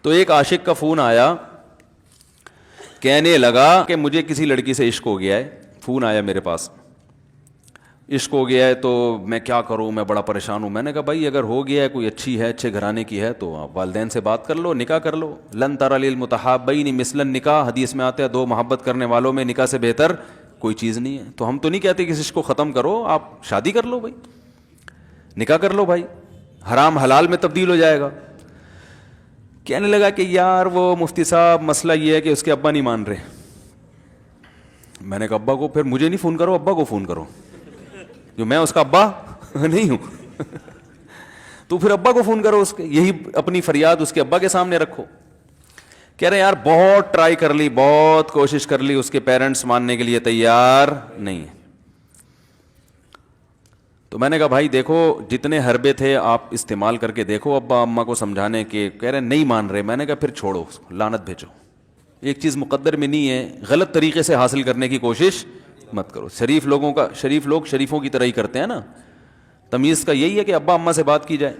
تو ایک عاشق کا فون آیا, کہنے لگا کہ مجھے کسی لڑکی سے عشق ہو گیا ہے. فون آیا میرے پاس, عشق ہو گیا ہے تو میں کیا کروں, میں بڑا پریشان ہوں. میں نے کہا بھائی اگر ہو گیا ہے, کوئی اچھی ہے, اچھے گھرانے کی ہے, تو آپ والدین سے بات کر لو, نکاح کر لو. لن تری للمتحابین مثل النکاح, حدیث میں آتا ہے دو محبت کرنے والوں میں نکاح سے بہتر کوئی چیز نہیں ہے. تو ہم تو نہیں کہتے کہ اس کو ختم کرو, آپ شادی کر لو بھائی, نکاح کر لو بھائی, حرام حلال میں تبدیل ہو جائے گا. کہنے لگا کہ یار وہ مفتی صاحب مسئلہ یہ ہے کہ اس کے ابا نہیں مان رہے. میں نے کہا ابا کو, پھر مجھے نہیں فون کرو, ابا کو فون کرو, جو میں اس کا ابا نہیں ہوں. تو پھر ابا کو فون کرو, اس کے یہی اپنی فریاد اس کے ابا کے سامنے رکھو. کہہ رہے یار بہت ٹرائی کر لی, بہت کوشش کر لی, اس کے پیرنٹس ماننے کے لیے تیار نہیں ہے. تو میں نے کہا بھائی دیکھو جتنے حربے تھے آپ استعمال کر کے دیکھو ابا اماں کو سمجھانے کے. کہہ رہے نہیں مان رہے. میں نے کہا پھر چھوڑو, لعنت بھیجو. ایک چیز مقدر میں نہیں ہے, غلط طریقے سے حاصل کرنے کی کوشش مت کرو. شریف لوگ شریفوں کی طرح ہی کرتے ہیں نا. تمیز کا یہی ہے کہ ابا اماں سے بات کی جائے.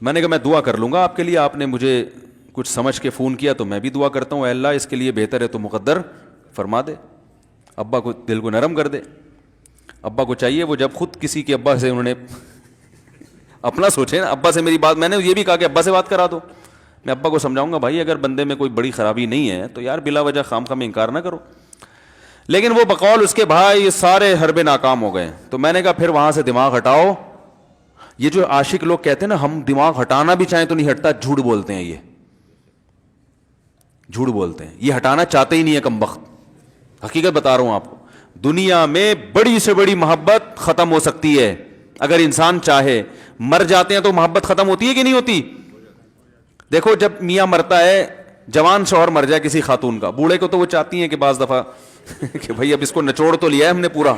میں نے کہا میں دعا کر لوں گا آپ کے لیے, آپ نے مجھے کچھ سمجھ کے فون کیا تو میں بھی دعا کرتا ہوں, اے اللہ اس کے لیے بہتر ہے تو مقدر فرما دے, ابا کو دل کو نرم کر دے. ابا کو چاہیے وہ جب خود کسی کے ابا سے انہوں نے اپنا سوچے نا, ابا سے میری بات, میں نے یہ بھی کہا کہ ابا سے بات کرا دو. میں ابا کو سمجھاؤں گا بھائی اگر بندے میں کوئی بڑی خرابی نہیں ہے تو یار بلا وجہ خام خام انکار نہ کرو. لیکن وہ بقول اس کے بھائی یہ سارے حربے ناکام ہو گئے. تو میں نے کہا پھر وہاں سے دماغ ہٹاؤ. یہ جو عاشق لوگ کہتے ہیں نا ہم دماغ ہٹانا بھی چاہیں تو نہیں ہٹتا, جھوٹ بولتے ہیں, یہ جھوٹ بولتے ہیں, یہ ہٹانا چاہتے ہی نہیں ہے کمبخت. حقیقت بتا رہا ہوں آپ کو, دنیا میں بڑی سے بڑی محبت ختم ہو سکتی ہے اگر انسان چاہے. مر جاتے ہیں تو محبت ختم ہوتی ہے کہ نہیں ہوتی؟ دیکھو جب میاں مرتا ہے, جوان شوہر مر جائے کسی خاتون کا, بوڑھے کو تو وہ چاہتی ہیں کہ بعض دفعہ کہ بھائی اب اس کو نچوڑ تو لیا ہے ہم نے, پورا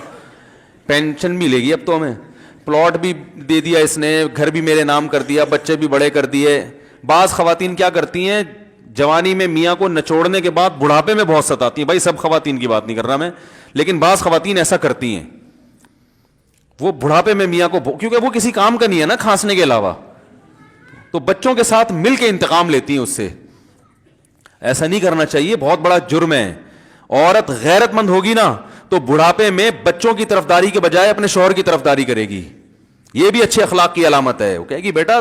پینشن ملے گی اب تو ہمیں, پلاٹ بھی دے دیا اس نے, گھر بھی میرے نام کر دیا, بچے بھی بڑے کر دیے. بعض خواتین کیا کرتی ہیں, جوانی میں میاں کو نچوڑنے کے بعد بڑھاپے میں بہت ستاتی ہیں. بھائی سب خواتین کی بات نہیں کر رہا میں, لیکن بعض خواتین ایسا کرتی ہیں, وہ بڑھاپے میں میاں کو, کیونکہ وہ کسی کام کا نہیں ہے نا کھانسنے کے علاوہ, تو بچوں کے ساتھ مل کے انتقام لیتی ہیں اس سے. ایسا نہیں کرنا چاہیے, بہت بڑا جرم ہے. عورت غیرت مند ہوگی نا تو بڑھاپے میں بچوں کی طرفداری کے بجائے اپنے شوہر کی طرفداری کرے گی. یہ بھی اچھے اخلاق کی علامت ہے. وہ کہے گی بیٹا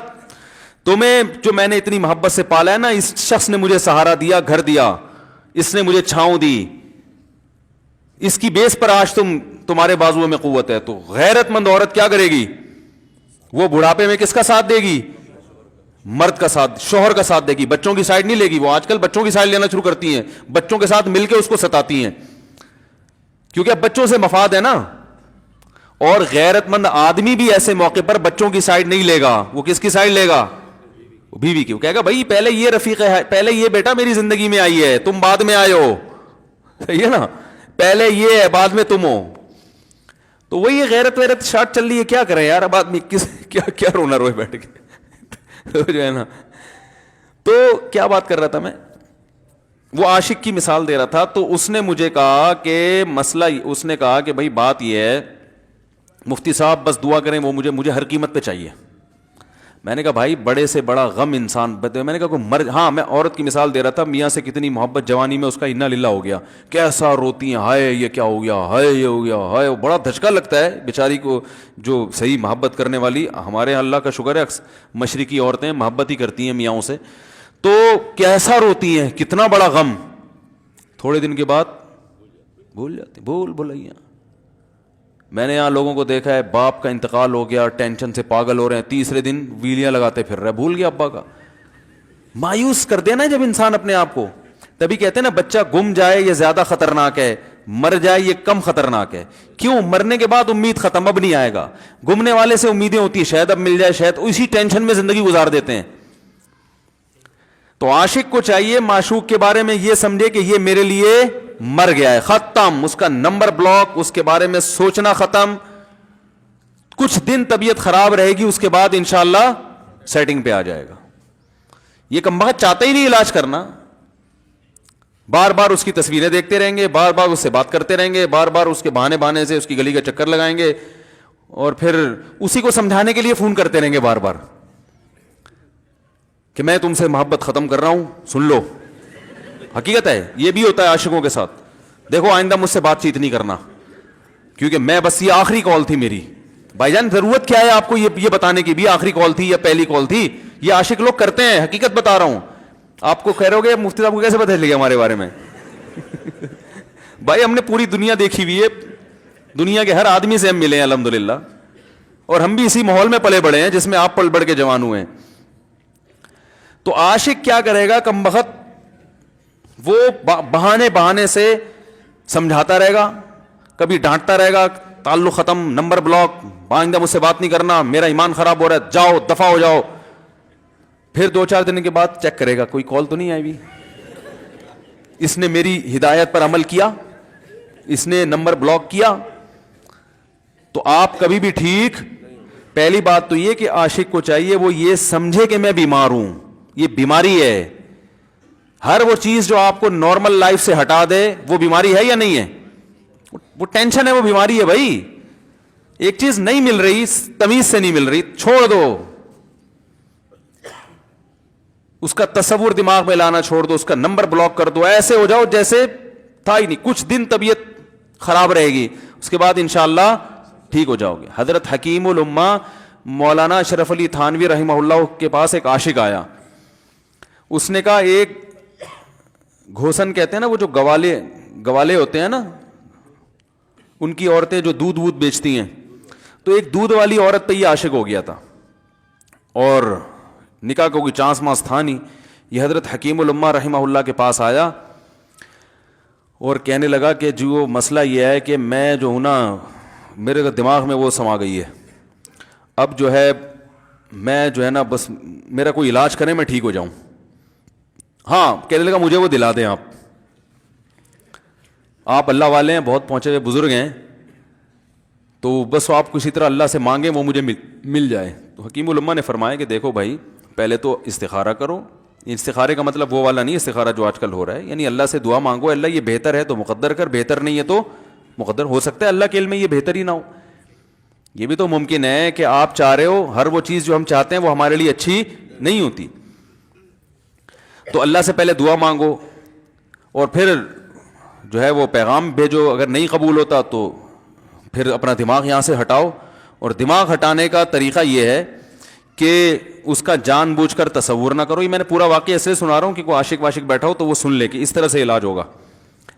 تمہیں جو میں نے اتنی محبت سے پالا ہے نا, اس شخص نے مجھے سہارا دیا, گھر دیا, اس نے مجھے چھاؤں دی, اس کی بیس پر آج تمہارے بازوؤں میں قوت ہے. تو غیرت مند عورت کیا کرے گی, وہ بڑھاپے میں کس کا ساتھ دے گی, مرد کا ساتھ, شوہر کا ساتھ دے گی, بچوں کی سائڈ نہیں لے گی. وہ آج کل بچوں کی سائڈ لینا شروع کرتی ہیں, بچوں کے ساتھ مل کے اس کو ستاتی ہیں, کیونکہ اب بچوں سے مفاد ہے نا. اور غیرت مند آدمی بھی ایسے موقع پر بچوں کی سائڈ نہیں لے گا. وہ کس کی سائڈ لے گا, بیوی کی. وہ کہے گا بھائی پہلے یہ رفیق ہے, پہلے یہ بیٹا میری زندگی میں آئی ہے, تم بعد میں آئے ہو, صحیح ہے نا, پہلے یہ ہے بعد میں تم ہو. تو وہی غیرت ویرت شارٹ چل رہی ہے. کیا کریں یار اب آدمی کیا رونا روئے بیٹھ کے جو ہے نا. تو کیا بات کر رہا تھا میں, وہ عاشق کی مثال دے رہا تھا. تو اس نے مجھے کہا کہ مسئلہ, اس نے کہا کہ بھائی بات یہ ہے مفتی صاحب بس دعا کریں, وہ مجھے ہر قیمت پہ چاہیے. میں نے کہا بھائی بڑے سے بڑا غم انسان, میں نے کہا کوئی ہاں میں عورت کی مثال دے رہا تھا, میاں سے کتنی محبت جوانی میں اس کا انا للہ ہو گیا, کیسا روتی ہیں, ہائے یہ کیا ہو گیا, ہائے یہ ہو گیا, ہائے. بڑا دھچکا لگتا ہے بیچاری کو, جو صحیح محبت کرنے والی. ہمارے اللہ کا شکر ہے مشرقی عورتیں محبت ہی کرتی ہیں میاں سے, تو کیسا روتی ہیں, کتنا بڑا غم. تھوڑے دن کے بعد بھول جاتی, بھلائیاں. میں نے یہاں لوگوں کو دیکھا ہے, باپ کا انتقال ہو گیا, ٹینشن سے پاگل ہو رہے ہیں, تیسرے دن ویلیاں لگاتے پھر رہے, بھول گیا ابا کا. مایوس کر دینا جب انسان اپنے آپ کو. تبھی کہتے ہیں نا بچہ گم جائے یہ زیادہ خطرناک ہے, مر جائے یہ کم خطرناک ہے. کیوں, مرنے کے بعد امید ختم, اب نہیں آئے گا. گمنے والے سے امیدیں ہوتی ہیں شاید اب مل جائے, شاید اسی ٹینشن میں زندگی گزار دیتے ہیں. تو عاشق کو چاہیے معشوق کے بارے میں یہ سمجھے کہ یہ میرے لیے مر گیا ہے, ختم, اس کا نمبر بلاک, اس کے بارے میں سوچنا ختم. کچھ دن طبیعت خراب رہے گی, اس کے بعد انشاءاللہ سیٹنگ پہ آ جائے گا. یہ کمبخت چاہتا ہی نہیں علاج کرنا, بار بار اس کی تصویریں دیکھتے رہیں گے, بار بار اس سے بات کرتے رہیں گے, بار بار اس کے بہانے سے اس کی گلی کا چکر لگائیں گے, اور پھر اسی کو سمجھانے کے لیے فون کرتے رہیں گے بار بار کہ میں تم سے محبت ختم کر رہا ہوں, سن لو. حقیقت ہے, یہ بھی ہوتا ہے عاشقوں کے ساتھ. دیکھو آئندہ مجھ سے بات چیت نہیں کرنا, کیونکہ میں بس یہ آخری کال تھی میری. بھائی جان ضرورت کیا ہے آپ کو یہ بتانے کی بھی آخری کال تھی یا پہلی کال تھی؟ یہ عاشق لوگ کرتے ہیں, حقیقت بتا رہا ہوں. آپ کو کہہ رہے ہو گے مفتی صاحب کو کیسے پتہ چل گیا ہمارے بارے میں؟ بھائی ہم نے پوری دنیا دیکھی ہوئی ہے, دنیا کے ہر آدمی سے ہم ملے ہیں الحمدللہ, اور ہم بھی اسی ماحول میں پلے بڑے ہیں جس میں آپ پل بڑھ کے جوان ہوئے ہیں. تو عاشق کیا کرے گا کم بخت, وہ بہانے سے سمجھاتا رہے گا, کبھی ڈانٹتا رہے گا, تعلق ختم, نمبر بلاک, آئندہ مجھ سے بات نہیں کرنا, میرا ایمان خراب ہو رہا ہے, جاؤ دفع ہو جاؤ. پھر 2-4 دن کے بعد چیک کرے گا کوئی کال تو نہیں آئی بھی, اس نے میری ہدایت پر عمل کیا, اس نے نمبر بلاک کیا. تو آپ کبھی بھی ٹھیک. پہلی بات تو یہ کہ عاشق کو چاہیے وہ یہ سمجھے کہ میں بیمار ہوں, یہ بیماری ہے. ہر وہ چیز جو آپ کو نارمل لائف سے ہٹا دے وہ بیماری ہے یا نہیں ہے؟ وہ ٹینشن ہے, وہ بیماری ہے بھائی. ایک چیز نہیں مل رہی, تمیز سے نہیں مل رہی, چھوڑ دو, اس کا تصور دماغ میں لانا چھوڑ دو, اس کا نمبر بلاک کر دو, ایسے ہو جاؤ جیسے تھا ہی نہیں. کچھ دن طبیعت خراب رہے گی, اس کے بعد انشاءاللہ ٹھیک ہو جاؤ گے. حضرت حکیم الامہ مولانا اشرف علی تھانوی رحمہ اللہ کے پاس ایک عاشق آیا. اس نے کہا ایک گھوسن کہتے ہیں نا, وہ جو گوالے ہوتے ہیں نا, ان کی عورتیں جو دودھ وودھ بیچتی ہیں, تو ایک دودھ والی عورت پہ یہ عاشق ہو گیا تھا, اور نکاح کو کوئی چانس ماس تھا نہیں. یہ حضرت حکیم الامہ رحمہ اللہ کے پاس آیا اور کہنے لگا کہ جو مسئلہ یہ ہے کہ میں جو ہوں نا, میرے دماغ میں وہ سما گئی ہے, اب جو ہے میں جو ہے نا بس میرا کوئی علاج کریں میں ٹھیک ہو جاؤں. ہاں, کہنے لگا مجھے وہ دلا دیں آپ اللہ والے ہیں, بہت پہنچے ہوئے بزرگ ہیں, تو بس آپ کسی طرح اللہ سے مانگیں وہ مجھے مل جائے. تو حکیم الامہ نے فرمایا کہ دیکھو بھائی, پہلے تو استخارہ کرو. استخارے کا مطلب وہ والا نہیں استخارہ جو آج کل ہو رہا ہے, یعنی اللہ سے دعا مانگو, اللہ یہ بہتر ہے تو مقدر کر, بہتر نہیں ہے تو مقدر. ہو سکتا ہے اللہ کے علم میں یہ بہتر ہی نہ ہو, یہ بھی تو ممکن ہے کہ آپ چاہ رہے ہو ہر وہ چیز جو ہم چاہتے ہیں وہ ہمارے لیے اچھی نہیں ہوتی. تو اللہ سے پہلے دعا مانگو, اور پھر جو ہے وہ پیغام بھیجو. اگر نہیں قبول ہوتا تو پھر اپنا دماغ یہاں سے ہٹاؤ. اور دماغ ہٹانے کا طریقہ یہ ہے کہ اس کا جان بوجھ کر تصور نہ کرو. یہ میں نے پورا واقعہ ایسے سنا رہا ہوں کہ کوئی عاشق واشق بیٹھا ہو تو وہ سن لے کہ اس طرح سے علاج ہوگا.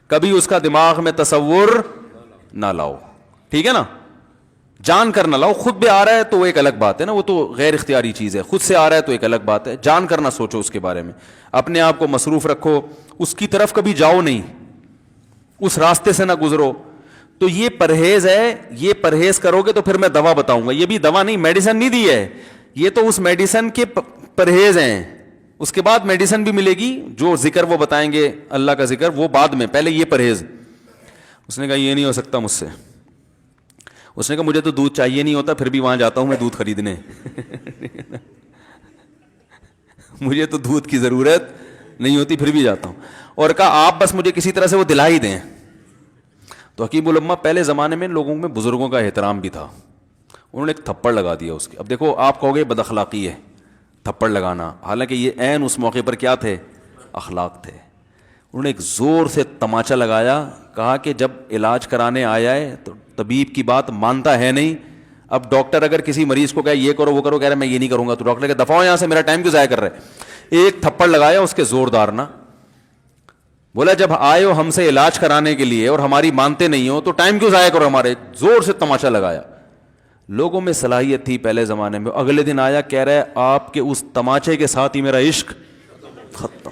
کبھی اس کا دماغ میں تصور نہ لاؤ, ٹھیک ہے نا, جان کر نہ لاؤ. خود بھی آ رہا ہے تو وہ ایک الگ بات ہے نا, وہ تو غیر اختیاری چیز ہے. خود سے آ رہا ہے تو ایک الگ بات ہے, جان کر نہ سوچو اس کے بارے میں. اپنے آپ کو مصروف رکھو, اس کی طرف کبھی جاؤ نہیں, اس راستے سے نہ گزرو. تو یہ پرہیز ہے, یہ پرہیز کرو گے تو پھر میں دوا بتاؤں گا. یہ بھی دوا نہیں, میڈیسن نہیں دی ہے, یہ تو اس میڈیسن کے پرہیز ہیں. اس کے بعد میڈیسن بھی ملے گی, جو ذکر وہ بتائیں گے اللہ کا ذکر وہ بعد میں, پہلے یہ پرہیز. اس نے کہا یہ نہیں ہو سکتا مجھ سے. اس نے کہا مجھے تو دودھ چاہیے نہیں ہوتا, پھر بھی وہاں جاتا ہوں میں دودھ خریدنے. مجھے تو دودھ کی ضرورت نہیں ہوتی, پھر بھی جاتا ہوں. اور کہا آپ بس مجھے کسی طرح سے وہ دلا ہی دیں. تو حکیم الامہ پہلے زمانے میں لوگوں میں بزرگوں کا احترام بھی تھا, انہوں نے ایک تھپڑ لگا دیا اس کے. اب دیکھو آپ کہو گے بد اخلاقی ہے تھپڑ لگانا, حالانکہ یہ عین اس موقع پر کیا تھے, اخلاق تھے. انہوں نے ایک زور سے تماچا لگایا, کہا کہ جب علاج کرانے آیا ہے تو طبیب کی بات مانتا ہے نہیں. اب ڈاکٹر اگر کسی مریض کو کہے یہ کرو وہ کرو, کہہ رہا ہے میں یہ نہیں کروں گا, تو ڈاکٹر کہ دفعہ ہو یہاں سے, میرا ٹائم کیوں ضائع کر رہے. ایک تھپڑ لگایا اس کے زوردار نا, بولا جب آئے ہو ہم سے علاج کرانے کے لیے اور ہماری مانتے نہیں ہو تو ٹائم کیوں ضائع کرو ہمارے. زور سے تماچا لگایا. لوگوں میں صلاحیت تھی پہلے زمانے میں. اگلے دن آیا, کہہ رہا ہے آپ کے اس تماچے کے ساتھ ہی میرا عشق ختم.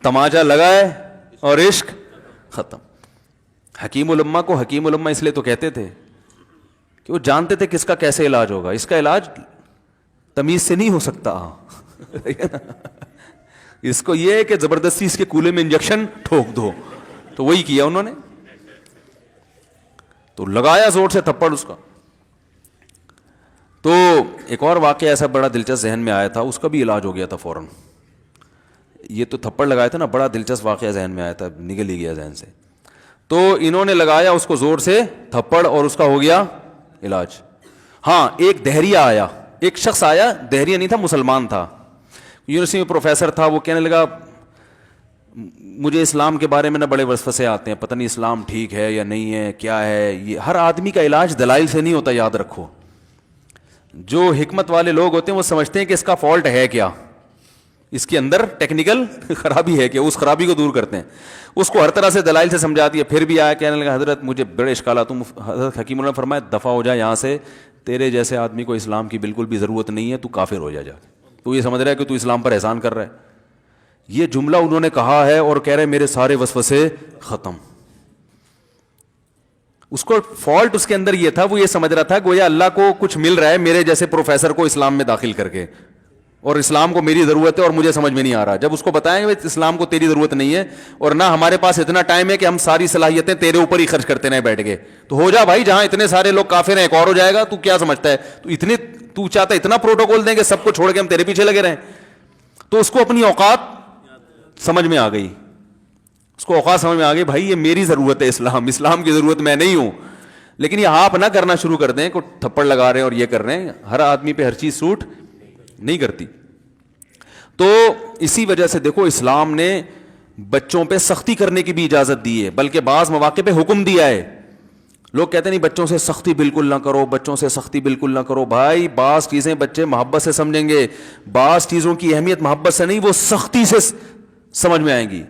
تماچا لگا ہے اور عشق ختم. حکیم الامہ کو حکیم الامہ اس لیے تو کہتے تھے کہ وہ جانتے تھے کس کا کیسے علاج ہوگا. اس کا علاج تمیز سے نہیں ہو سکتا. اس کو یہ ہے کہ زبردستی اس کے کولے میں انجیکشن ٹھوک دو, تو وہی کیا انہوں نے. تو لگایا زور سے تھپڑ اس کا. تو ایک اور واقعہ ایسا بڑا دلچسپ ذہن میں آیا تھا, اس کا بھی علاج ہو گیا تھا فوراً. یہ تو تھپڑ لگایا تھا نا, بڑا دلچسپ واقعہ ذہن میں آیا تھا, نکل ہی گیا ذہن سے. تو انہوں نے لگایا اس کو زور سے تھپڑ اور اس کا ہو گیا علاج. ہاں ایک دہریہ آیا, ایک شخص آیا, دہریہ نہیں تھا, مسلمان تھا, یونیورسٹی میں پروفیسر تھا. وہ کہنے لگا مجھے اسلام کے بارے میں نہ بڑے وسوسے آتے ہیں, پتہ نہیں اسلام ٹھیک ہے یا نہیں ہے, کیا ہے یہ. ہر آدمی کا علاج دلائل سے نہیں ہوتا, یاد رکھو. جو حکمت والے لوگ ہوتے ہیں وہ سمجھتے ہیں کہ اس کا فالٹ ہے کیا, اس کے اندر ٹیکنیکل خرابی ہے کہ اس خرابی کو دور کرتے ہیں. اس کو ہر طرح سے دلائل سے سمجھا دیا, پھر بھی آیا کہنے لگا حضرت مجھے بڑے اشکالات. حضرت حکیم اللہ نے فرمایا دفع ہو جا یہاں سے, تیرے جیسے آدمی کو اسلام کی بالکل بھی ضرورت نہیں ہے, تو کافر ہو جا. تو یہ سمجھ رہا ہے کہ تو اسلام پر احسان کر رہا ہے. یہ جملہ انہوں نے کہا ہے اور کہہ رہے میرے سارے وسوسے ختم. اس کو فالٹ اس کے اندر یہ تھا, وہ یہ سمجھ رہا تھا گویا اللہ کو کچھ مل رہا ہے میرے جیسے پروفیسر کو اسلام میں داخل کر کے, اور اسلام کو میری ضرورت ہے اور مجھے سمجھ میں نہیں آ رہا. جب اس کو بتائیں گے اسلام کو تیری ضرورت نہیں ہے اور نہ ہمارے پاس اتنا ٹائم ہے کہ ہم ساری صلاحیتیں تیرے اوپر ہی خرچ کرتے رہیں بیٹھ کے, تو ہو جا بھائی, جہاں اتنے سارے لوگ کافر ہیں ایک اور ہو جائے گا. تو کیا سمجھتا ہے, تو چاہتا ہے اتنا پروٹوکول دیں کہ سب کو چھوڑ کے ہم تیرے پیچھے لگے رہیں. تو اس کو اپنی اوقات سمجھ میں آ گئی, اس کو اوقات سمجھ میں آ گئی, بھائی یہ میری ضرورت ہے, اسلام کی ضرورت میں نہیں ہوں. لیکن یہ آپ نہ کرنا شروع کر دیں, کو تھپڑ لگا رہے ہیں اور یہ کر رہے ہیں. ہر آدمی پہ ہر چیز سوٹ نہیں کرتی. تو اسی وجہ سے دیکھو اسلام نے بچوں پہ سختی کرنے کی بھی اجازت دی ہے, بلکہ بعض مواقع پہ حکم دیا ہے. لوگ کہتے نہیں بچوں سے سختی بالکل نہ کرو, بچوں سے سختی بالکل نہ کرو. بھائی بعض چیزیں بچے محبت سے سمجھیں گے, بعض چیزوں کی اہمیت محبت سے نہیں وہ سختی سے سمجھ میں آئیں گی.